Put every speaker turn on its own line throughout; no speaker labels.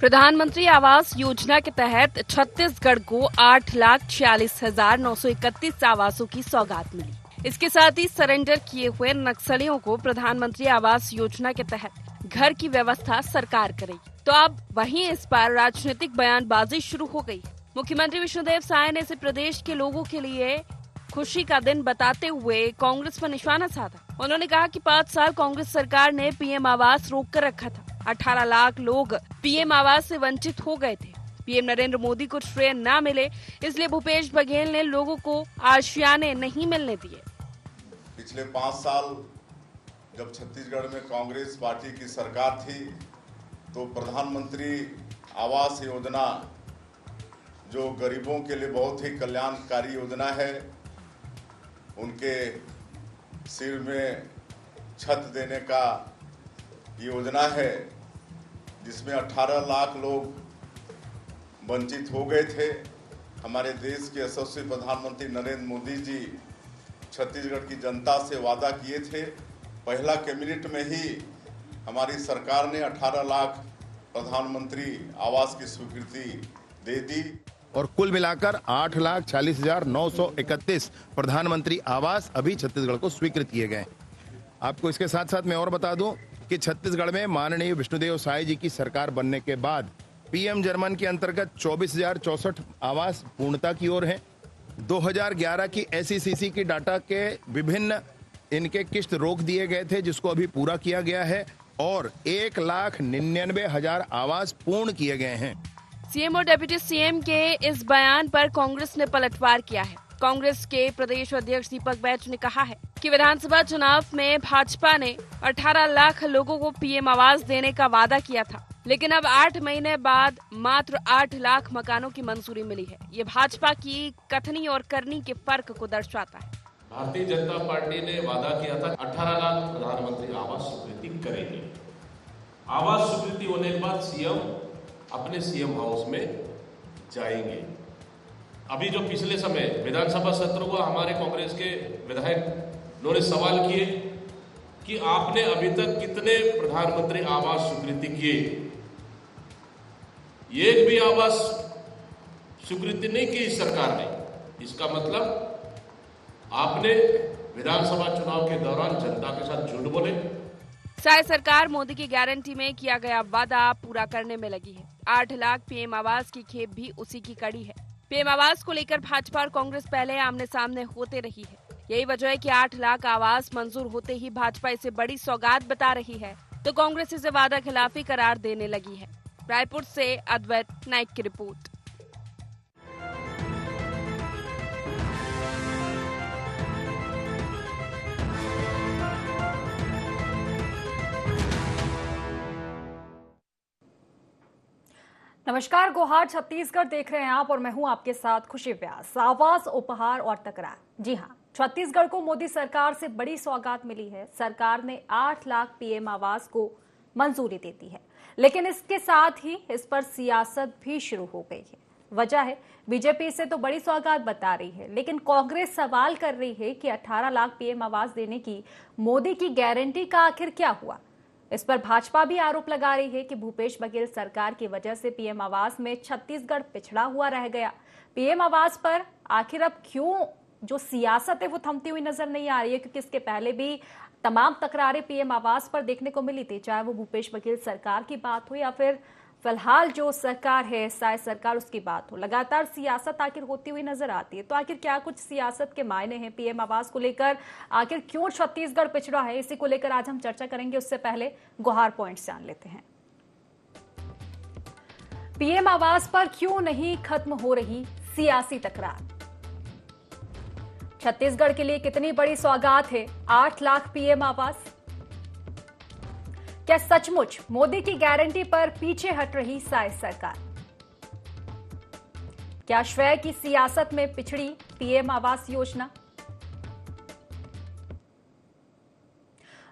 प्रधानमंत्री आवास योजना के तहत छत्तीसगढ़ को 8,46,931 आवासों की सौगात मिली। इसके साथ ही सरेंडर किए हुए नक्सलियों को प्रधानमंत्री आवास योजना के तहत घर की व्यवस्था सरकार करेगी। तो अब वहीं इस पर राजनीतिक बयानबाजी शुरू हो गई। मुख्यमंत्री विष्णुदेव साय ने इसे प्रदेश के लोगों के लिए खुशी का दिन बताते हुए कांग्रेस पर निशाना साधा। उन्होंने कहा कि 5 साल कांग्रेस सरकार ने पीएम आवास रोक कर रखा था। 18 लाख लोग पीएम आवास से वंचित हो गए थे। पीएम नरेंद्र मोदी को श्रेय न मिले, इसलिए भूपेश बघेल ने लोगों को आशियाने नहीं मिलने दिए।
पिछले 5 साल जब छत्तीसगढ़ में कांग्रेस पार्टी की सरकार थी तो प्रधानमंत्री आवास योजना जो गरीबों के लिए बहुत ही कल्याणकारी योजना है, उनके सिर में छत देने का योजना है, जिसमें 18 लाख लोग वंचित हो गए थे। हमारे देश के यशस्वी प्रधानमंत्री नरेंद्र मोदी जी छत्तीसगढ़ की जनता से वादा किए थे। पहला कैबिनेट में ही हमारी सरकार ने 18 लाख प्रधानमंत्री आवास की स्वीकृति दे दी
और कुल मिलाकर 8,46,931 प्रधानमंत्री आवास अभी छत्तीसगढ़ को स्वीकृत किए गए। आपको इसके साथ साथ मैं और बता दूं कि छत्तीसगढ़ में माननीय विष्णुदेव साय जी की सरकार बनने के बाद पीएम जर्मन के अंतर्गत 24,064 आवास पूर्णता की ओर हैं। 2011 की SECC की डाटा के विभिन्न इनके किस्त रोक दिए गए थे, जिसको अभी पूरा किया गया है और 1,99,000 आवास पूर्ण किए गए हैं।
सीएम और डिप्टी सीएम के इस बयान पर कांग्रेस ने पलटवार किया है। कांग्रेस के प्रदेश अध्यक्ष दीपक बैज ने कहा है कि विधानसभा चुनाव में भाजपा ने 18 लाख लोगों को पीएम आवास देने का वादा किया था, लेकिन अब 8 महीने बाद मात्र 8 लाख मकानों की मंजूरी मिली है। ये भाजपा की कथनी और करनी के फर्क को दर्शाता है।
भारतीय जनता पार्टी ने वादा किया था 18 लाख प्रधानमंत्री आवास स्वीकृति करेगी। आवास स्वीकृति होने के बाद सीएम अपने सीएम हाउस में जाएंगे। अभी जो पिछले समय विधानसभा सत्र हुआ, हमारे कांग्रेस के विधायक उन्होंने सवाल किए कि आपने अभी तक कितने प्रधानमंत्री आवास स्वीकृति किए। एक भी आवास स्वीकृति नहीं की इस सरकार ने। इसका मतलब आपने विधानसभा चुनाव के दौरान जनता के साथ झूठ बोले।
साय सरकार मोदी की गारंटी में किया गया वादा पूरा करने में लगी है। 8 लाख पीएम आवास की खेप भी उसी की कड़ी है। पीएम आवास को लेकर भाजपा और कांग्रेस पहले आमने सामने होते रही है। यही वजह है कि 8 लाख आवास मंजूर होते ही भाजपा इसे बड़ी सौगात बता रही है, तो कांग्रेस इसे वादा खिलाफी करार देने लगी है। रायपुर से अद्वैत नाइक की रिपोर्ट।
नमस्कार, गुहार छत्तीसगढ़ देख रहे हैं आप और मैं हूं आपके साथ खुशी व्यास। आवास, उपहार और तकरार। जी हां, छत्तीसगढ़ को मोदी सरकार से बड़ी सौगात मिली है। सरकार ने 8 लाख पीएम आवास को मंजूरी दे दी है, लेकिन इसके साथ ही इस पर सियासत भी शुरू हो गई है। वजह है बीजेपी इसे तो बड़ी सौगात बता रही है, लेकिन कांग्रेस सवाल कर रही है कि 18 लाख पीएम आवास देने की मोदी की गारंटी का आखिर क्या हुआ। इस पर भाजपा भी आरोप लगा रही है कि भूपेश बघेल सरकार की वजह से पीएम आवास में छत्तीसगढ़ पिछड़ा हुआ रह गया। पीएम आवास पर आखिर अब क्यों जो सियासत है वो थमती हुई नजर नहीं आ रही है, क्योंकि इसके पहले भी तमाम तकरारें पीएम आवास पर देखने को मिली थी, चाहे वो भूपेश बघेल सरकार की बात हो या फिर फिलहाल जो सरकार है साय सरकार उसकी बात हो। लगातार सियासत आखिर होती हुई नजर आती है। तो आखिर क्या कुछ सियासत के मायने हैं पीएम आवास को लेकर? आखिर क्यों छत्तीसगढ़ पिछड़ा है, इसी को लेकर आज हम चर्चा करेंगे। उससे पहले गुहार पॉइंट्स जान लेते हैं। पीएम आवास पर क्यों नहीं खत्म हो रही सियासी तकरार? छत्तीसगढ़ के लिए कितनी बड़ी सौगात है 8 लाख पीएम आवास? क्या सचमुच मोदी की गारंटी पर पीछे हट रही साय सरकार? क्या श्रेय की सियासत में पिछड़ी पीएम आवास योजना?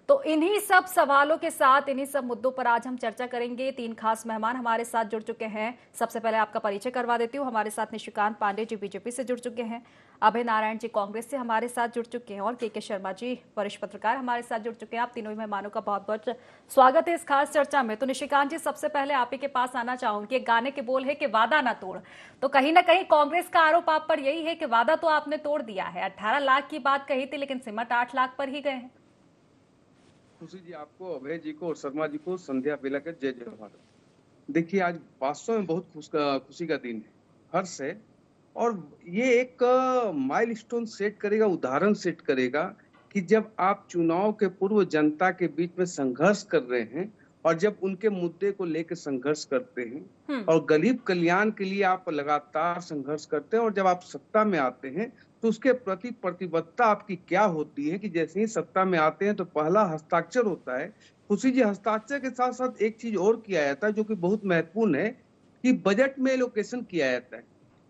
तो इन्हीं सब सवालों के साथ, इन्हीं सब मुद्दों पर आज हम चर्चा करेंगे। 3 खास मेहमान हमारे साथ जुड़ चुके हैं। सबसे पहले आपका परिचय करवा देती हूँ। हमारे साथ निशिकांत पांडे जी बीजेपी से जुड़ चुके हैं, अभय नारायण जी कांग्रेस से हमारे साथ जुड़ चुके हैं, और के शर्मा जी वरिष्ठ पत्रकार हमारे साथ जुड़ चुके हैं। आप तीनों ही मेहमानों का बहुत बहुत स्वागत है इस खास चर्चा में। तो निशिकांत जी, सबसे पहले आप ही के पास आना चाहूंगी। गाने के बोल है कि वादा ना तोड़, तो कहीं ना कहीं कांग्रेस का आरोप आप पर यही है कि वादा तो आपने तोड़ दिया है। 18 लाख की बात कही थी, लेकिन सिमट 8 लाख पर ही गए हैं।
खुशी जी, आपको, अभय जी को और शर्मा जी को संध्या बेला के जय जवाहर। देखिए, आज वास्तव में बहुत खुशी का दिन है, हर्ष है, और ये एक माइलस्टोन सेट करेगा, उदाहरण सेट करेगा कि जब आप चुनाव के पूर्व जनता के बीच में संघर्ष कर रहे हैं और जब उनके मुद्दे को लेकर संघर्ष करते हैं और गरीब कल्याण के लिए आप लगातार संघर्ष करते हैं, और जब आप सत्ता में आते हैं तो उसके प्रति प्रतिबद्धता आपकी क्या होती है कि जैसे ही सत्ता में आते हैं तो पहला हस्ताक्षर होता है। खुशी जी, हस्ताक्षर के साथ साथ एक चीज और किया जाता है जो कि बहुत महत्वपूर्ण है कि बजट में एलोकेशन किया जाता है।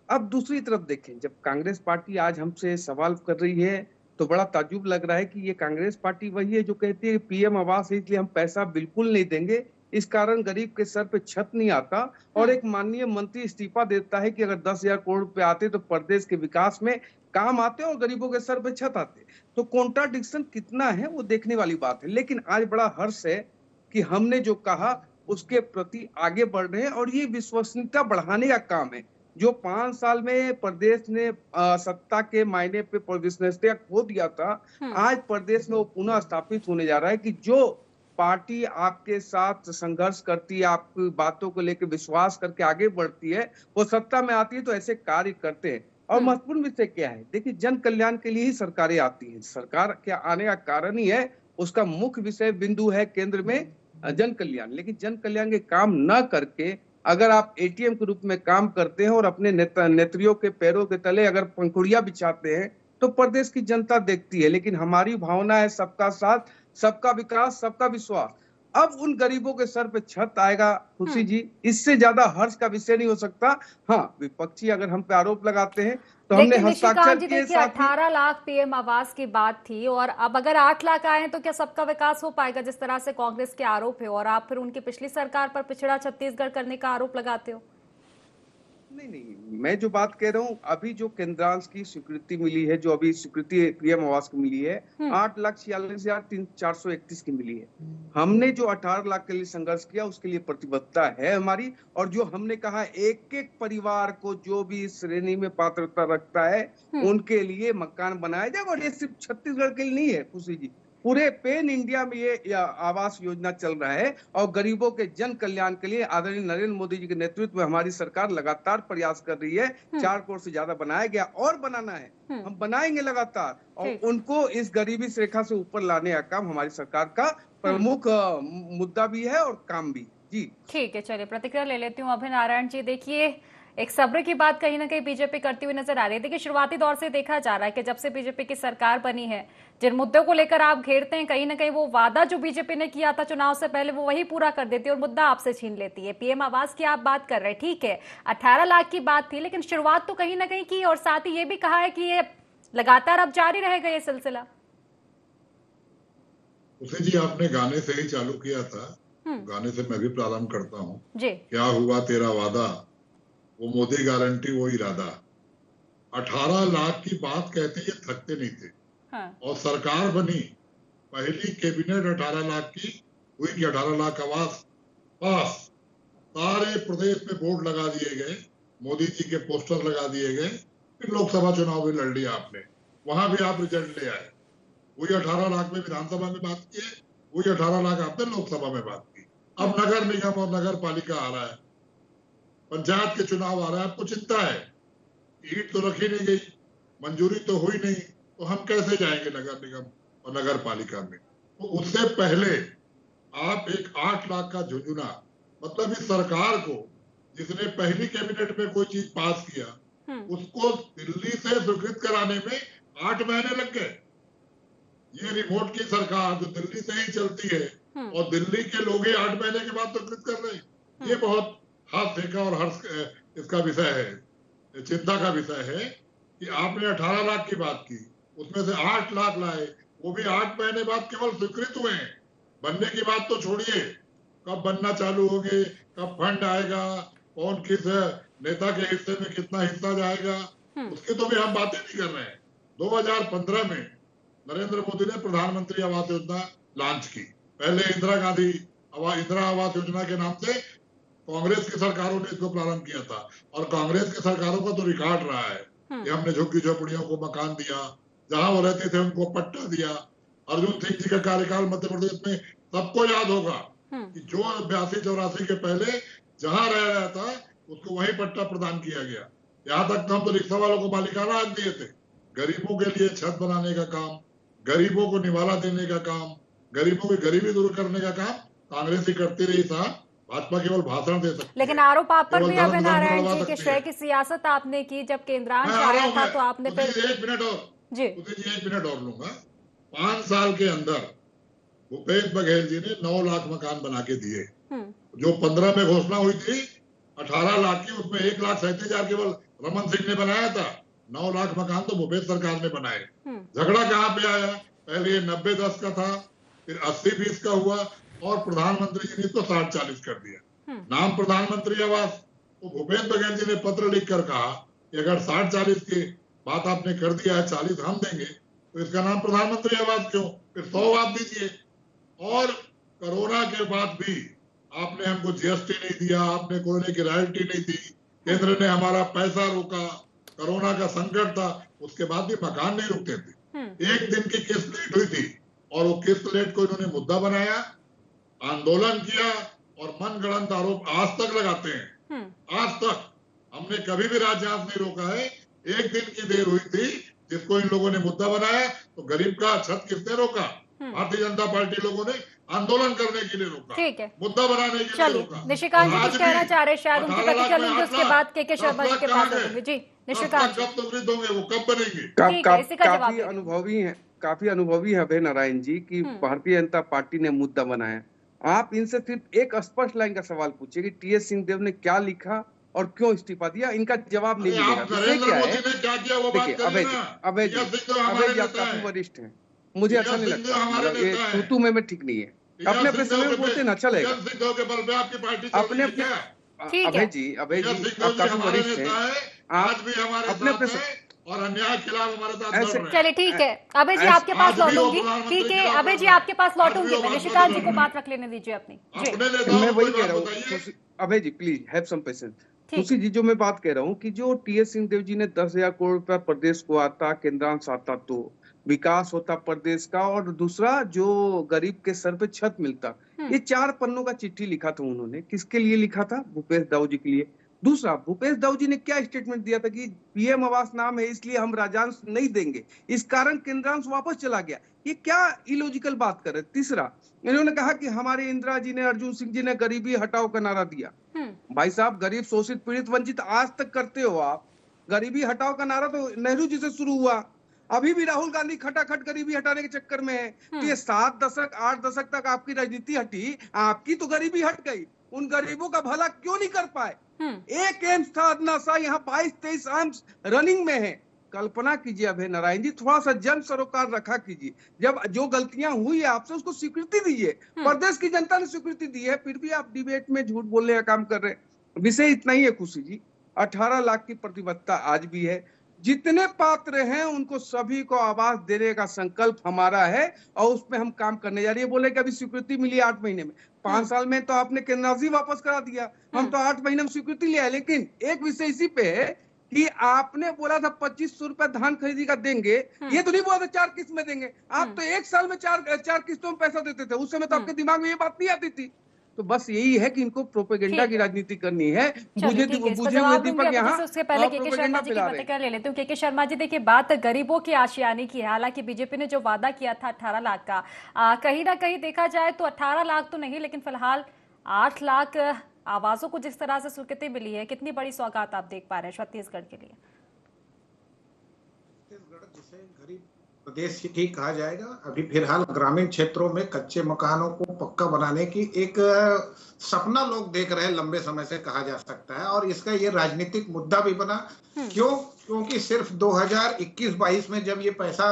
अब दूसरी तरफ देखें, जब कांग्रेस पार्टी आज हमसे सवाल कर रही है तो बड़ा ताज्जुब लग रहा है कि ये कांग्रेस पार्टी वही है जो कहती है पीएम आवास है इसलिए हम पैसा बिल्कुल नहीं देंगे, इस कारण गरीब के सर पे छत नहीं आता, और एक माननीय मंत्री इस्तीफा देता है कि अगर 10,000 करोड़ रुपए आते तो प्रदेश के विकास में काम आते और गरीबों के सर पे छत आते। तो कॉन्ट्राडिक्शन कितना है वो देखने वाली बात है। लेकिन आज बड़ा हर्ष है कि हमने जो कहा उसके प्रति आगे बढ़ रहे हैं, और ये विश्वसनीयता बढ़ाने का काम है। जो 5 साल में प्रदेश ने सत्ता के मायने पे विश्वसनीयता खो दिया था, आज प्रदेश में वो पुनः स्थापित होने जा रहा है कि जो पार्टी आपके साथ संघर्ष करती है, आपकी बातों को लेकर विश्वास करके आगे बढ़ती है, वो सत्ता में आती है तो ऐसे कार्य करते हैं। और महत्वपूर्ण विषय क्या है, देखिए, जन कल्याण के लिए ही सरकारें आती हैं। सरकार के आने का कारण ही है, उसका मुख्य विषय बिंदु है केंद्र में जन कल्याण। लेकिन जन कल्याण के काम न करके अगर आप एटीएम के रूप में काम करते हैं और अपने नेत्रियों के पैरों के तले अगर पंखुड़ियां बिछाते हैं तो प्रदेश की जनता देखती है। लेकिन हमारी भावना है सबका साथ, सबका विकास, सबका विश्वास। अब उन गरीबों के सर पे छत आएगा। खुशी जी, इससे ज्यादा हर्ष का विषय नहीं हो सकता। हाँ, विपक्षी अगर हम पे आरोप लगाते हैं तो हमने हस्ताक्षर किए।
18 लाख पीएम आवास की बात थी, और अब अगर 8 लाख आए तो क्या सबका विकास हो पाएगा, जिस तरह से कांग्रेस के आरोप है, और आप फिर उनकी पिछली सरकार पर पिछड़ा छत्तीसगढ़ करने का आरोप लगाते हो?
नहीं, मैं जो बात कह रहा हूँ, अभी जो केंद्रांश की स्वीकृति मिली है, जो अभी स्वीकृति पीएम आवास की मिली है, 8,46,431 की मिली है। हमने जो 18 लाख के लिए संघर्ष किया उसके लिए प्रतिबद्धता है हमारी, और जो हमने कहा एक एक परिवार को जो भी इस श्रेणी में पात्रता रखता है उनके लिए मकान बनाया जाएगा। और ये सिर्फ छत्तीसगढ़ के लिए नहीं है खुशी जी, पूरे पेन इंडिया में ये आवास योजना चल रहा है, और गरीबों के जन कल्याण के लिए आदरणीय नरेंद्र मोदी जी के नेतृत्व में हमारी सरकार लगातार प्रयास कर रही है। 4 करोड़ से ज्यादा बनाया गया और बनाना है, हम बनाएंगे लगातार, और उनको इस गरीबी रेखा से ऊपर लाने का काम हमारी सरकार का प्रमुख मुद्दा भी है और काम भी। जी
ठीक है, चलिए प्रतिक्रिया ले लेती हूँ। अभय नारायण जी, देखिए, एक सब्र की बात कहीं ना कहीं बीजेपी करती हुई नजर आ रही है। देखिए, शुरुआती दौर से देखा जा रहा है कि जब से बीजेपी की सरकार बनी है, जिन मुद्दों को लेकर आप घेरते हैं, कहीं ना कहीं वो वादा जो बीजेपी ने किया था चुनाव से पहले वो वही पूरा कर देती है और मुद्दा आपसे छीन लेती है। पीएम आवास की आप बात कर रहे हैं, ठीक है, 18 लाख की बात थी, लेकिन शुरुआत तो कहीं ना कहीं की, और साथ ही ये भी कहा है कि ये लगातार अब जारी रहेगा ये सिलसिला।
उसे जी, आपने गाने से ही चालू किया था, गाने से मैं भी प्रारंभ करता हूँ। क्या हुआ तेरा वादा, वो मोदी गारंटी वो इरादा। 18 लाख की बात कहते ये थकते नहीं थे। और सरकार बनी, पहली कैबिनेट 18 लाख की हुई कि 18 लाख आवास पास। सारे प्रदेश में बोर्ड लगा दिए गए, मोदी जी के पोस्टर लगा दिए गए। फिर लोकसभा चुनाव भी लड़ लिया आपने, वहां भी आप रिजल्ट ले आए। वही 18 लाख में विधानसभा में बात की है, वही 18 लाख आपने लोकसभा में बात की। अब नगर निगम और नगर पालिका आ रहा है, पंचायत के चुनाव आ रहा है, आपको चिंता है, ईंट तो रखी नहीं गई, मंजूरी तो हुई नहीं, तो हम कैसे जाएंगे नगर निगम और नगर पालिका में। तो उससे पहले आप एक 8 लाख का झुंझुना, मतलब इस सरकार को जिसने पहली कैबिनेट में कोई चीज पास किया उसको दिल्ली से स्वीकृत कराने में 8 महीने लग गए। ये रिमोट की सरकार जो दिल्ली से ही चलती है और दिल्ली के लोग ही 8 महीने के बाद स्वीकृत कर रहे हैं, ये बहुत हास्य का और हर्ष इसका विषय है, चिंता का विषय है कि आपने 18 लाख की बात की, उसमें से 8 लाख लाए, वो भी 8 महीने बाद केवल स्वीकृत हुए हैं। बनने की बात तो छोड़िए, कब बनना चालू होंगे, कब फंड आएगा, कौन किस नेता के हिस्से में कितना हिस्सा जाएगा, उसकी तो भी हम बातें नहीं कर रहे हैं। 2015 में नरेंद्र मोदी ने प्रधानमंत्री आवास योजना लॉन्च की। पहले इंदिरा आवास योजना के नाम से कांग्रेस की सरकारों ने इसको प्रारंभ किया था, और कांग्रेस की सरकारों का तो रिकॉर्ड रहा है कि हमने झुग्गी झोपड़ियों को मकान दिया, जहां वो रहते थे उनको पट्टा दिया। अर्जुन सिंह जी का कार्यकाल मध्य प्रदेश में सबको याद होगा कि जो 82-84 के पहले जहां रह रहा था उसको वहीं पट्टा प्रदान किया गया। यहाँ तक हम तो रिक्शा वालों को मालिकाना हक दिए थे। गरीबों के लिए छत बनाने का काम, गरीबों को निवाला देने का काम, गरीबों की गरीबी दूर करने का काम कांग्रेस ही करती रही साहब। भाजपा केवल भाषण दे सकती है।
लेकिन आरोप आप पर भी अभय नारायण जी के श्रेय की सियासत आपने की, जब केंद्रांश आया था तो आपने फिर
1 मिनट और जी 1 मिनट और लूंगा। 5 साल के अंदर भूपेश बघेल जी ने 9 लाख मकान बना के दिए। जो 15 में घोषणा हुई थी 18 लाख की, उसमें 1,37,000 केवल रमन सिंह ने बनाया था। 9 लाख मकान तो भूपेश सरकार ने बनाए। झगड़ा कहाँ पे आया? पहले ये 90-10 का था, फिर 80-20 का हुआ, और प्रधानमंत्री जी ने इसको 60-40 कर दिया। नाम प्रधानमंत्री आवास, तो भूपेश बघेल जी ने पत्र लिखकर कहा कि अगर 60-40 की बात आपने कर दिया है, 40 हम देंगे, तो इसका नाम प्रधानमंत्री आवास क्यों? फिर 100 आप दीजिए। और कोरोना के बाद भी आपने हमको जीएसटी नहीं दिया, आपने कोयले की रॉयल्टी नहीं दी, केंद्र ने हमारा पैसा रोका, कोरोना का संकट था, उसके बाद भी मकान नहीं रुकते थे। एक दिन की किस्त लेट हुई थी और वो किस्त लेट को इन्होंने मुद्दा बनाया, आंदोलन किया, और मनगढ़ंत आरोप आज तक लगाते हैं। आज तक हमने कभी भी राजनीति नहीं रोका है। एक दिन की देर हुई थी जिसको इन लोगों ने मुद्दा बनाया, तो गरीब का छत किसने रोका? भारतीय जनता पार्टी लोगों ने आंदोलन करने के लिए रोका,
ठीक है,
मुद्दा बनाने के लिए रोका।
निशिकांत जी कुछ कहना चाह रहे, शायद उनकी प्रतिक्रिया लूंगी, उसके बाद के शर्मा जी के पास आएंगे। जी निशिकांत,
कब तो वृद्ध होंगे, वो कब बनेंगे?
काफी अनुभवी है अभय नारायण जी की भारतीय जनता पार्टी ने मुद्दा बनाया। आप इनसे सिर्फ एक स्पष्ट लाइन का सवाल पूछिए कि टीएस सिंहदेव ने क्या लिखा और क्यों इस्तीफा दिया, इनका जवाब नहीं मिलेगा। देखिए अभय जी आप काफी वरिष्ठ हैं, मुझे अच्छा नहीं लगता, ये तू में ठीक नहीं है। अपने अपने समय में बोलते हैं, अच्छा लगेगा। अपने अभय जी आप काफी वरिष्ठ हैं, आप अपने अपने
और अन्याय के खिलाफ हमारे साथ लड़ रहे हैं।
चलिए ठीक है अभय जी, आपके पास लौटूंगी। ठीक है अभय जी, आपके पास लौटूंगी मैं। निशिकांत जी को बात रख लेने दीजिए अपनी।
मैं वही कह रहा हूँ अभय जी, प्लीज हैव सम पेशेंस। खुशी जी, जो मैं बात कह रहा हूँ कि जो टीएस सिंहदेव जी ने 10,000 करोड़ रुपया प्रदेश को आता, केंद्रांश आता तो विकास होता प्रदेश का, और दूसरा जो गरीब के सर पे छत मिलता। ये 4 पन्नों का चिट्ठी लिखा था उन्होंने। किसके लिए लिखा था? भूपेश दाऊ जी के लिए। दूसरा, भूपेश दाऊ जी ने क्या स्टेटमेंट दिया था कि पीएम आवास नाम है इसलिए हम राजस्व नहीं देंगे, इस कारण केंद्रांश वापस चला गया। ये क्या इलॉजिकल बात कर रहे। तीसरा, इन्होंने कहा कि हमारे इंदिरा जी ने, अर्जुन सिंह जी ने गरीबी हटाओ का नारा दिया। भाई साहब, गरीब शोषित पीड़ित वंचित आज तक करते हो आप। गरीबी हटाओ का नारा तो नेहरू जी से शुरू हुआ, अभी भी राहुल गांधी खटाखट गरीबी हटाने के चक्कर में है। तो ये 7 दशक 8 दशक तक आपकी राजनीति हटी, आपकी तो गरीबी हट गई, उन गरीबों का भला क्यों नहीं कर पाए? एक एम्स था अदना सा, यहाँ 22-23 एम्स रनिंग में है। कल्पना कीजिए अभय नारायण जी, थोड़ा सा जन सरोकार रखा कीजिए। जब जो गलतियां हुई है आपसे उसको स्वीकृति दीजिए। प्रदेश की जनता ने स्वीकृति दी है, फिर भी आप डिबेट में झूठ बोलने का काम कर रहे हैं। विषय इतना ही है खुशी जी, 18 लाख की प्रतिबद्धता आज भी है। जितने पात्र हैं उनको सभी को आवास देने का संकल्प हमारा है और उसमें हम काम करने जा रही है। बोले कि अभी स्वीकृति मिली 8 महीने में, 5 साल में तो आपने केंद्रांश वापस करा दिया, हम तो 8 महीने में स्वीकृति लिया। लेकिन एक विषय इसी पे है कि आपने बोला था 2500 रुपए धान खरीदी का देंगे, ये तो नहीं बोला था 4 किस्त में देंगे। आप तो 1 साल में 4 किस्तों में पैसा देते थे। उस समय तो आपके दिमाग में ये बात नहीं आती थी। तो बस यही है कि इनको प्रोपेगेंडा की राजनीति करनी है। मुझे दीपक यहाँ
उससे पहले के शर्मा जी की प्रतिक्रिया ले लेते हूँ। के शर्मा जी, देखिए बात गरीबों की आशियाने की है। हालांकि बीजेपी ने जो वादा किया था 18 लाख का, कहीं ना कहीं देखा जाए तो 18 लाख तो नहीं, लेकिन फिलहाल 8 लाख आवासों को जिस तरह से स्वीकृति मिली है, कितनी बड़ी सौगात आप देख पा रहे हैं छत्तीसगढ़ के लिए?
छत्तीसगढ़ जिसे गरीब प्रदेश ही कहा जाएगा, अभी फिलहाल ग्रामीण क्षेत्रों में कच्चे मकानों को पक्का बनाने की एक सपना लोग देख रहे हैं, लंबे समय से कहा जा सकता है। और इसका ये राजनीतिक मुद्दा भी बना। क्योंकि सिर्फ 2021-22 में जब ये पैसा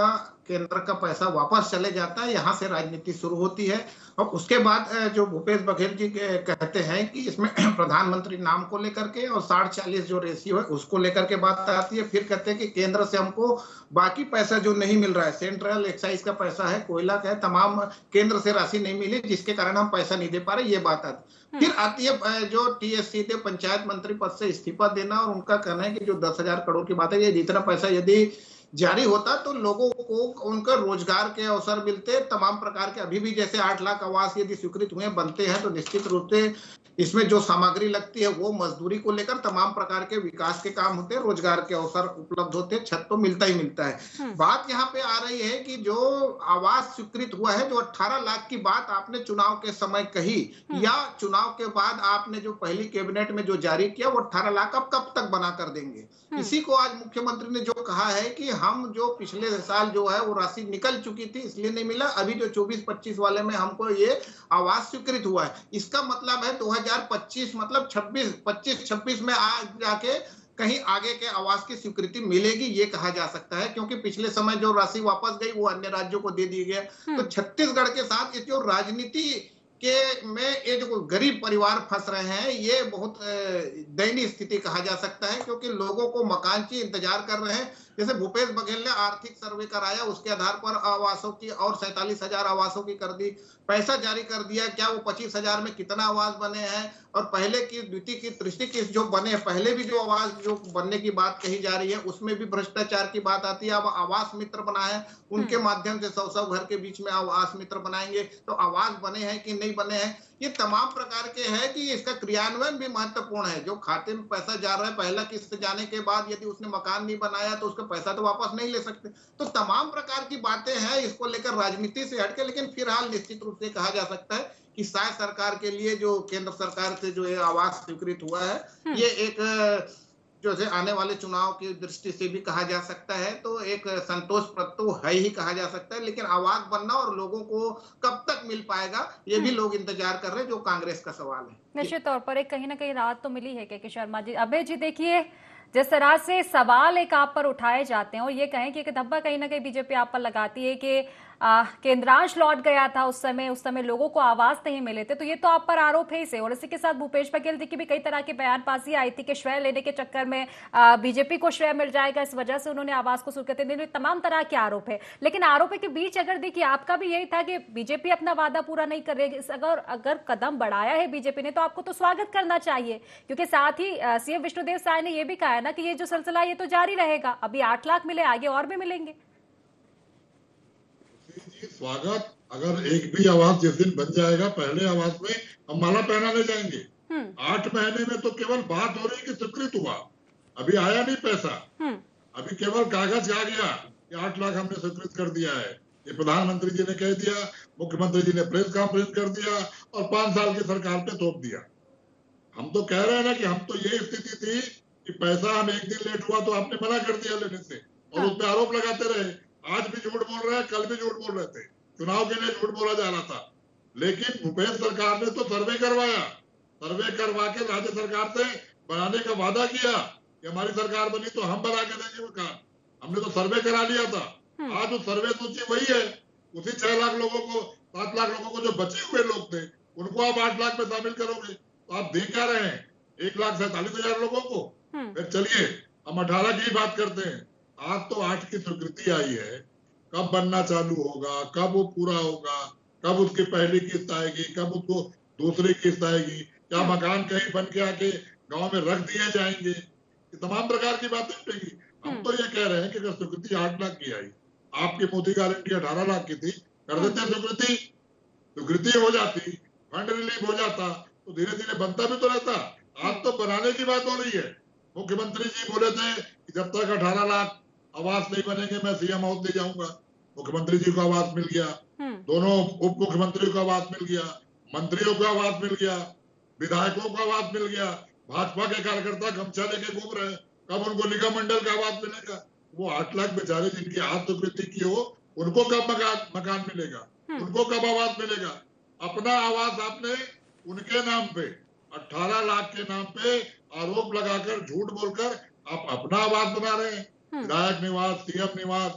केंद्र का पैसा वापस चले जाता है, यहाँ से राजनीति शुरू होती है। और उसके बाद जो भूपेश बघेल जी कहते हैं कि इसमें प्रधानमंत्री नाम को लेकर के और 60-40 जो रेशियो है उसको लेकर के बात आती है। फिर कहते हैं कि केंद्र से हमको बाकी पैसा जो नहीं मिल रहा है, सेंट्रल एक्साइज का पैसा है, कोयला का है, तमाम केंद्र से राशि नहीं मिली जिसके कारण हम पैसा नहीं दे पा रहे, ये बात आती। फिर आती है जो टीएससी थे, पंचायत मंत्री पद से इस्तीफा देना, और उनका कहना है कि जो 10,000 करोड़ की बात है, ये जितना पैसा यदि जारी होता तो लोगों को उनका रोजगार के अवसर मिलते, तमाम प्रकार के। अभी भी जैसे 8 लाख आवास यदि स्वीकृत हुए बनते हैं तो निश्चित रूप से इसमें जो सामग्री लगती है वो मजदूरी को लेकर तमाम प्रकार के विकास के काम होते हैं, रोजगार के अवसर उपलब्ध होते हैं, छत तो मिलता ही मिलता है। बात यहाँ पे आ रही है कि जो आवास स्वीकृत हुआ है, जो 18 लाख की बात आपने चुनाव के समय कही या चुनाव के बाद आपने जो पहली कैबिनेट में जो जारी किया, वो 18 लाख अब कब तक बना कर देंगे? इसी को आज मुख्यमंत्री ने जो कहा है कि हम जो पिछले साल जो है वो राशि निकल चुकी थी इसलिए नहीं मिला, अभी जो 24-25 वाले में हमको ये आवास स्वीकृत हुआ है। इसका मतलब है 2025 मतलब 25-26 में आ जाके कहीं आगे के आवास की स्वीकृति मिलेगी, ये कहा जा सकता है, क्योंकि पिछले समय जो राशि वापस गई वो अन्य राज्यों को दे दी गया। तो छत्तीसगढ़ के साथ इस जो राजनीति के में ये जो गरीब परिवार फंस रहे हैं, ये बहुत दयनीय स्थिति कहा जा सकता है, क्योंकि लोगों को मकान की इंतजार कर रहे हैं। जैसे भूपेश बघेल ने आर्थिक सर्वे कराया, उसके आधार पर आवासों की और 47,000 आवासों की कर दी, पैसा जारी कर दिया। क्या वो 25,000 में कितना आवास बने हैं और पहले की द्वितीय की तृतीय की जो बने, पहले भी जो आवास जो बनने की बात कही जा रही है उसमें भी भ्रष्टाचार की बात आती है। अब आवास मित्र बना है, उनके माध्यम से 100 घर के बीच में आवास मित्र बनाएंगे, तो आवास बने हैं कि नहीं बने हैं, ये तमाम प्रकार के हैं कि इसका क्रियान्वयन भी महत्वपूर्ण है। जो खाते में पैसा जा रहा है, पहला किस्त जाने के बाद यदि उसने मकान नहीं बनाया तो उसका पैसा तो वापस नहीं ले सकते। तो तमाम प्रकार की बातें हैं, इसको लेकर राजनीति से हटके, लेकिन फिलहाल निश्चित रूप से कहा जा सकता है कि शायद सरकार के लिए जो केंद्र सरकार से जो आवास स्वीकृत हुआ है, ये एक जो है आने वाले चुनाव की दृष्टि से भी कहा जा सकता है, तो एक संतोषप्रद तो है ही कहा जा सकता है। लेकिन आवास बनना और लोगों को कब तक मिल पाएगा, ये भी लोग इंतजार कर रहे हैं, जो कांग्रेस का सवाल है।
निश्चित तौर पर एक कहीं ना कहीं राहत तो मिली है के शर्मा जी। अभय जी, देखिए जिस तरह से सवाल एक आप पर उठाए जाते हैं और ये कहें कि एक धब्बा कहीं ना कहीं बीजेपी आप पर लगाती है कि केंद्रांश लौट गया था उस समय लोगों को आवास नहीं मिले थे, तो ये तो आप पर आरोप है इसे। और इसी के साथ भूपेश बघेल जी की भी कई तरह की बयानबाजी आई थी कि श्रेय लेने के चक्कर में बीजेपी को श्रेय मिल जाएगा, इस वजह से उन्होंने आवास को स्वीकृति दी, तमाम तरह के आरोप है। लेकिन आरोपों के बीच अगर देखिए आपका भी यही था कि बीजेपी अपना वादा पूरा नहीं कर रही, अगर कदम बढ़ाया है बीजेपी ने तो आपको तो स्वागत करना चाहिए, क्योंकि साथ ही सीएम विष्णुदेव साय ने यह भी कहा है ना कि ये जो सिलसिला ये तो जारी रहेगा, अभी 8 लाख मिले, आगे और भी मिलेंगे।
स्वागत, अगर एक भी आवास जिस दिन बन जाएगा, पहले आवास में हम माला पहनाने जाएंगे। 8 महीने में तो केवल बात हो रही है कि स्वीकृत हुआ, अभी आया नहीं पैसा, अभी केवल कागज आ गया कि 8 लाख हमने स्वीकृत कर दिया है। ये प्रधानमंत्री जी ने कह दिया, मुख्यमंत्री जी ने प्रेस कॉन्फ्रेंस कर दिया और 5 साल की सरकार पे थोप दिया। हम तो कह रहे हैं ना कि हम तो ये स्थिति थी कि पैसा हम एक दिन लेट हुआ तो आपने मना कर दिया लेने से, और उस पर आरोप लगाते रहे। आज भी झूठ बोल रहे हैं, कल भी झूठ बोल रहे थे, चुनाव के लिए झूठ बोला जा रहा था। लेकिन भूपेश सरकार ने तो सर्वे करवाया, सर्वे करवा के राज्य सरकार से बनाने का वादा किया कि हमारी सरकार बनी तो हम बना के देंगे मकान। हमने तो सर्वे करा लिया था। आज वो सर्वे सूची वही है, उसी 6 लाख लोगों को, 7 लाख लोगों को जो बचे हुए लोग थे उनको आप 8 लाख में शामिल करोगे, तो आप दे क्या रहे हैं 1,47,000 लोगों को। फिर चलिए हम 18 की बात करते हैं। आज तो 8 की स्वीकृति आई है, कब बनना चालू होगा, कब वो पूरा होगा, कब उसकी पहली किस्त आएगी, कब उसको दूसरी किस्त आएगी, क्या मकान कहीं बन के आके गांव में रख दिए जाएंगे, ये तमाम प्रकार की बातें उठेगी। हम तो ये कह रहे हैं कि अगर स्वीकृति 8 लाख की आई, आपकी मोदी गारंटी 18 लाख की थी, कर देते स्वीकृति हो जाती, फंड रिलीव हो जाता, तो धीरे धीरे बनता भी तो रहता। आज तो बनाने की बात हो रही है। मुख्यमंत्री जी बोले थे कि जब तक 18 लाख आवास नहीं बनेंगे मैं सीएम हाउस ले जाऊंगा। मुख्यमंत्री जी को आवास मिल गया, दोनों उप मुख्यमंत्रियों को आवास मिल गया, मंत्रियों को आवास मिल गया, विधायकों को आवास मिल गया। भाजपा के कार्यकर्ता गमछा लेके घूम रहे हैं, कब उनको निगम मंडल का आवास मिलेगा। वो 8 लाख बेचारे जिनकी आज स्वीकृति की हो, उनको कब मकान मिलेगा, उनको कब आवास मिलेगा। अपना आवास आपने उनके नाम पे 18 लाख के नाम पे आरोप लगाकर, झूठ बोलकर आप अपना आवास बना रहे हैं। विधायक निवास, सीएम निवास,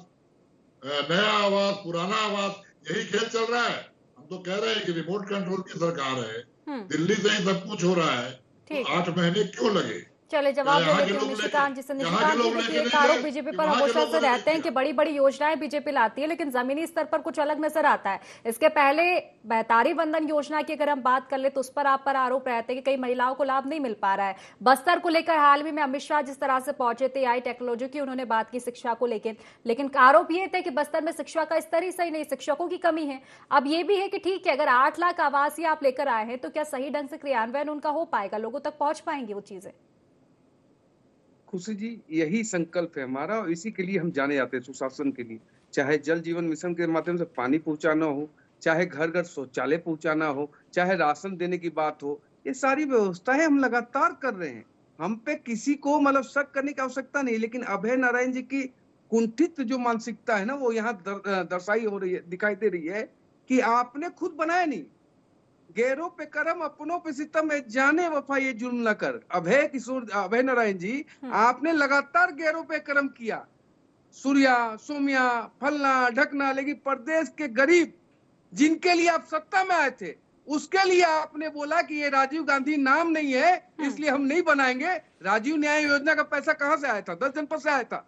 नया आवास, पुराना आवास, यही खेल चल रहा है। हम तो कह रहे हैं कि रिमोट कंट्रोल की सरकार है, दिल्ली से ही सब कुछ हो रहा है, तो 8 महीने क्यों लगे?
चले जवाब दे लेती हूँ निशिकांत जी से। निशिकांत जी, देखिए एक आरोप बीजेपी पर हमेशा से रहते हैं कि बड़ी बड़ी योजनाएं बीजेपी लाती है लेकिन जमीनी स्तर पर कुछ अलग नजर आता है। इसके पहले बेहतारी बंधन योजना की अगर हम बात कर ले तो उस पर आप पर आरोप रहते हैं कि कई महिलाओं को लाभ नहीं मिल पा रहा है। बस्तर को लेकर हाल में अमित शाह जिस तरह से पहुंचे थे, आई टेक्नोलॉजी की उन्होंने बात की, शिक्षा को लेकिन आरोप ये थे कि बस्तर में शिक्षा का स्तर ही सही नहीं, शिक्षकों की कमी है। अब ये भी है कि ठीक है, अगर 8 लाख आवासीय आप लेकर आए हैं तो क्या सही ढंग से क्रियान्वयन उनका हो पाएगा, लोगों तक पहुंच पाएंगी वो चीजें?
खुशी जी, यही संकल्प है हमारा और इसी के लिए हम जाने जाते हैं सुशासन के लिए। चाहे जल जीवन मिशन के माध्यम से पानी पहुंचाना हो, चाहे घर घर शौचालय पहुंचाना हो, चाहे राशन देने की बात हो, ये सारी व्यवस्थाएं हम लगातार कर रहे हैं। हम पे किसी को मतलब शक करने की आवश्यकता नहीं। लेकिन अभय नारायण जी की कुंठित जो मानसिकता है ना, वो यहाँ दर्शाई हो रही है, दिखाई दे रही है कि आपने खुद बनाया नहीं। गैरों पे करम अपनों पे सितम, जाने वफा ये जुल्म न कर। अभय नारायण जी, आपने लगातार गैरों पे करम किया, सूर्या सोमिया फलना ढकना, लेकिन प्रदेश के गरीब जिनके लिए आप सत्ता में आए थे उसके लिए आपने बोला कि ये राजीव गांधी नाम नहीं है इसलिए हम नहीं बनाएंगे। राजीव न्याय योजना का पैसा कहां से आया था? 10 जनपद से आया था।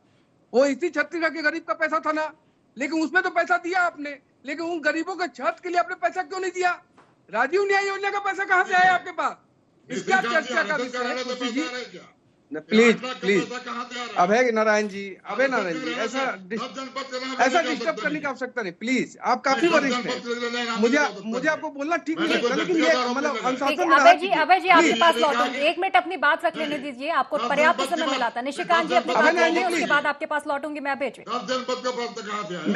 वो इसी छत्तीसगढ़ के गरीब का पैसा था ना, लेकिन उसमें तो पैसा दिया आपने, लेकिन उन गरीबों के छत के लिए आपने पैसा क्यों नहीं दिया? राजीव न्याय योजना का पैसा कहां से आया आपके पास? इसका चर्चा का विषय है। प्लीज अभय नारायण जी, ऐसा डिस्टर्ब करने की आवश्यकता नहीं। प्लीज, आप काफी वरिष्ठ हैं, मुझे आपको बोलना ठीक नहीं लगता, लेकिन ये मतलब अनुशासन।
अभय जी आपके पास लौटूंगी, 1 मिनट अपनी बात रख लेने दीजिए, आपको पर्याप्त समय मिला था। निशिकांत जी अपनी बात रखिए, उसके बाद आपके पास लौटूंगी मैं। अभय जी,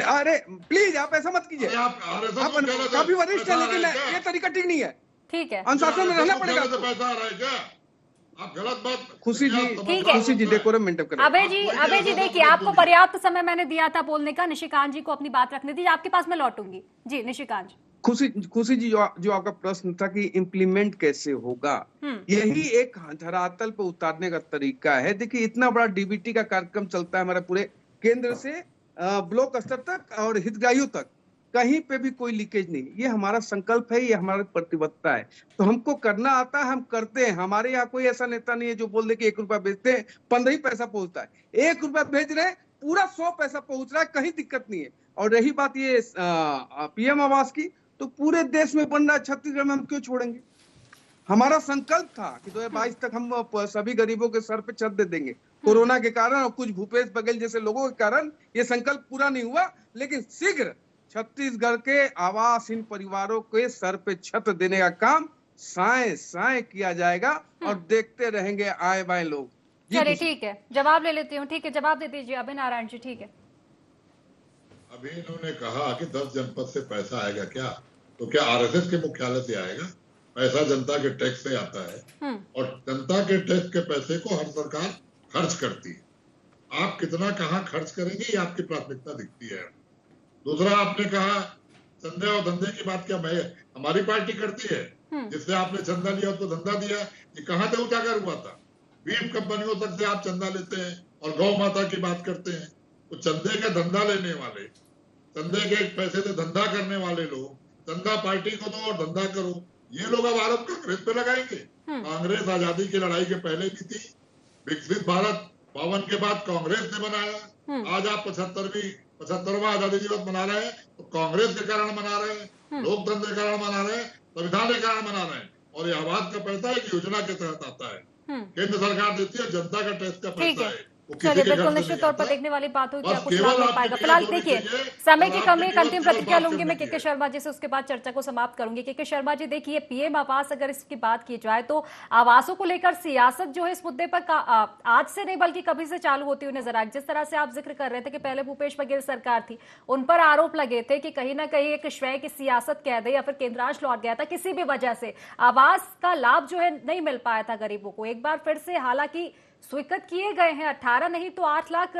अरे प्लीज आप ऐसा मत कीजिए, आप काफी वरिष्ठ है लेकिन ये तरीका ठीक नहीं है।
ठीक है,
अनुशासन में रहना पड़ेगा। आप गलत बात। खुशी जी डेकोरम मेंटेन करें।
अभय जी देखिए, आपको पर्याप्त समय मैंने दिया था बोलने का, निशिकांत जी को अपनी बात रखने दीजिए, आपके पास मैं लौटूंगी। जी निशिकांत जी।
खुशी जी, जो आपका प्रश्न था कि इम्प्लीमेंट कैसे होगा, यही एक धरातल पे उतारने का तरीका है। देखिए, इतना बड़ा डीबीटी का कार्यक्रम चलता है हमारे पूरे केंद्र से ब्लॉक स्तर तक और हितग्राहियों तक, कहीं पे भी कोई लीकेज नहीं। ये हमारा संकल्प है, ये हमारी प्रतिबद्धता है, तो हमको करना आता है, हम करते हैं। हमारे यहाँ कोई ऐसा नेता नहीं है जो बोल दे कि 1 रुपया भेजते हैं 15 ही पैसा पहुंचता है। 1 रुपया भेज रहे हैं, पूरा 100 पैसा पहुंच रहा है, कहीं दिक्कत नहीं है। और रही बात ये पीएम आवास की, तो पूरे देश में बन रहा है, छत्तीसगढ़ में हम क्यों छोड़ेंगे? हमारा संकल्प था कि 2022 तक हम सभी गरीबों के सर पे छत दे देंगे। कोरोना के कारण और कुछ भूपेश बघेल जैसे लोगों के कारण ये संकल्प पूरा नहीं हुआ, लेकिन शीघ्र छत्तीसगढ़ के आवासहीन परिवारों के सर पे छत देने का काम साए किया जाएगा और देखते रहेंगे आए बाए लोग।
चलिए ठीक है, जवाब ले लेती हूँ। ठीक है, जवाब दे दीजिए अभय नारायण जी। ठीक है,
अभी इन्होंने कहा कि 10 जनपद से पैसा आएगा क्या, तो क्या आरएसएस के मुख्यालय से आएगा? पैसा जनता के टैक्स से आता है और जनता के टैक्स के पैसे को हर सरकार खर्च करती है। आप कितना कहाँ खर्च करेंगे ये आपकी प्राथमिकता दिखती है। दूसरा, आपने कहा चंदे और धंधे की बात क्या हमारी पार्टी करती है? जिससे आपने चंदा लिया तो धंधा दिया, ये कहाँ से उजागर हुआ था? बीफ कंपनियों तक से आप चंदा लेते हैं और गौ माता की बात करते हैं। तो चंदे का धंधा लेने वाले, चंदे के पैसे से धंधा करने वाले लोग, चंदा पार्टी को दो और धंधा करो, ये लोग अब आरोप कांग्रेस पे लगाएंगे। कांग्रेस आजादी की लड़ाई के पहले भी थी, विकसित भारत 52 के बाद कांग्रेस ने बनाया। आज आप 75वां आजादी दिवस मना रहे हैं तो कांग्रेस के कारण मना रहे हैं, लोकतंत्र के कारण मना रहे हैं, संविधान के कारण मना रहे हैं। और ये आवास का पैसा एक योजना के तहत आता है, केंद्र सरकार देती है, जनता का टैक्स का पैसा है।
चलिए, बिल्कुल निश्चित तौर पर देखने वाली बात हुई कि कुछ लाभ मिल पाएगा। फिलहाल देखिए, समय की कमी, एक अंतिम प्रतिक्रिया लूंगी मैं के शर्मा जी से, उसके बाद चर्चा को समाप्त करूंगी। के शर्मा जी, देखिए पीएम आवास, अगर इसकी बात की जाए तो आवासों को लेकर सियासत जो है इस मुद्दे पर आज से नहीं बल्कि कभी से चालू होती हुई नजर आई। जिस तरह से आप जिक्र कर रहे थे कि पहले भूपेश बघेल सरकार थी, उन पर आरोप लगे थे कि कहीं ना कहीं एक श्रेय की सियासत कह दे या फिर केंद्रांश लौट गया था, किसी भी वजह से आवास का लाभ जो है नहीं मिल पाया था गरीबों को। एक बार फिर से हालांकि स्वीकृत किए गए हैं 18 नहीं तो 8 लाख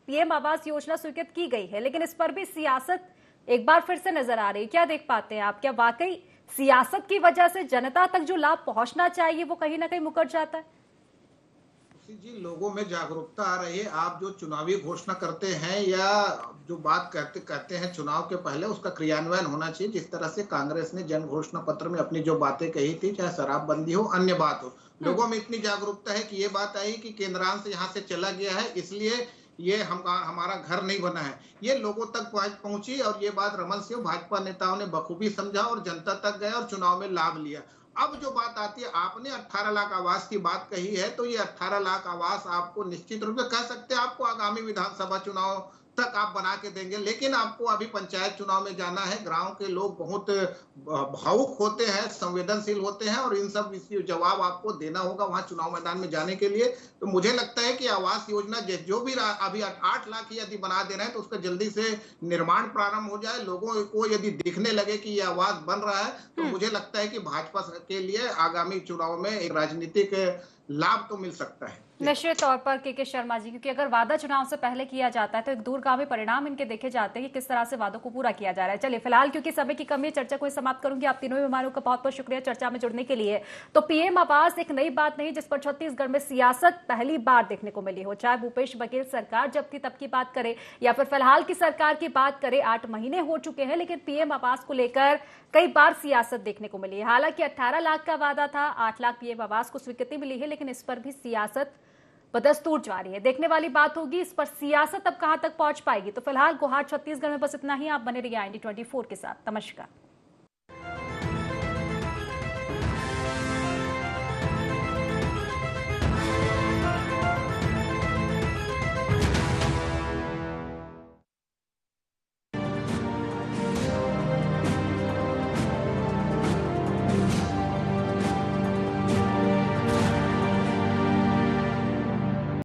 पीएम आवास योजना स्वीकृत की गई है, लेकिन इस पर भी सियासत एक बार फिर से नजर आ रही है। क्या देख पाते हैं आप? क्या वाकई सियासत की वजह से जनता तक जो लाभ पहुंचना चाहिए वो कहीं ना कहीं मुकर जाता है?
जी, लोगों में जागरूकता आ रही है। आप जो चुनावी घोषणा करते हैं या जो बात कहते हैं चुनाव के पहले, उसका क्रियान्वयन होना चाहिए। जिस तरह से कांग्रेस ने जन घोषणा पत्र में अपनी जो बातें कही थी, चाहे शराबबंदी हो, अन्य बात हो, लोगों में इतनी जागरूकता है कि ये बात आई कि केंद्रांश यहाँ से चला गया है, इसलिए ये हमारा घर नहीं बना है, ये लोगों तक पहुंची। और ये बात रमन सिंह भाजपा नेताओं ने बखूबी समझा और जनता तक गए और चुनाव में लाभ लिया। अब जो बात आती है, आपने 18 लाख आवास की बात कही है, तो ये 18 लाख आवास आपको निश्चित रूप से कह सकते हैं आपको आगामी विधानसभा चुनाव तक आप बना के देंगे। लेकिन आपको अभी पंचायत चुनाव में जाना है। गांव के लोग बहुत भावुक होते हैं, संवेदनशील होते हैं, और इन सब जवाब आपको देना होगा वहां चुनाव मैदान में जाने के लिए। तो मुझे लगता है कि आवास योजना जो भी अभी 8 लाख ही यदि बना देना है, तो उसका जल्दी से निर्माण प्रारंभ हो जाए। लोगों को यदि दिखने लगे कि ये आवास बन रहा है, तो मुझे लगता है कि भाजपा के लिए आगामी चुनाव में एक राजनीतिक लाभ तो मिल सकता है।
निश्चित तौर पर के शर्मा जी, क्योंकि अगर वादा चुनाव से पहले किया जाता है तो एक दूरगामी परिणाम इनके देखे जाते हैं कि किस तरह से वादों को पूरा किया जा रहा है। चलिए, फिलहाल क्योंकि समय की कमी है, चर्चा को समाप्त करूंगी। आप तीनों मेहमानों का बहुत बहुत शुक्रिया चर्चा में जुड़ने के लिए। तो पीएम आवास एक नई बात नहीं, जिस पर छत्तीसगढ़ में सियासत पहली बार देखने को मिली हो। चाहे भूपेश बघेल सरकार जब थी तब की बात करे या फिर फिलहाल की सरकार की बात करे, 8 महीने हो चुके हैं, लेकिन पीएम आवास को लेकर कई बार सियासत देखने को मिली है। हालांकि 18 लाख का वादा था, 8 लाख पीएम आवास को स्वीकृति मिली है, लेकिन इस पर भी सियासत बदस्तूर जारी है। देखने वाली बात होगी इस पर सियासत अब कहां तक पहुंच पाएगी। तो फिलहाल गुहार छत्तीसगढ़ में बस इतना ही। आप बने रहिए IND 24 के साथ। नमस्कार।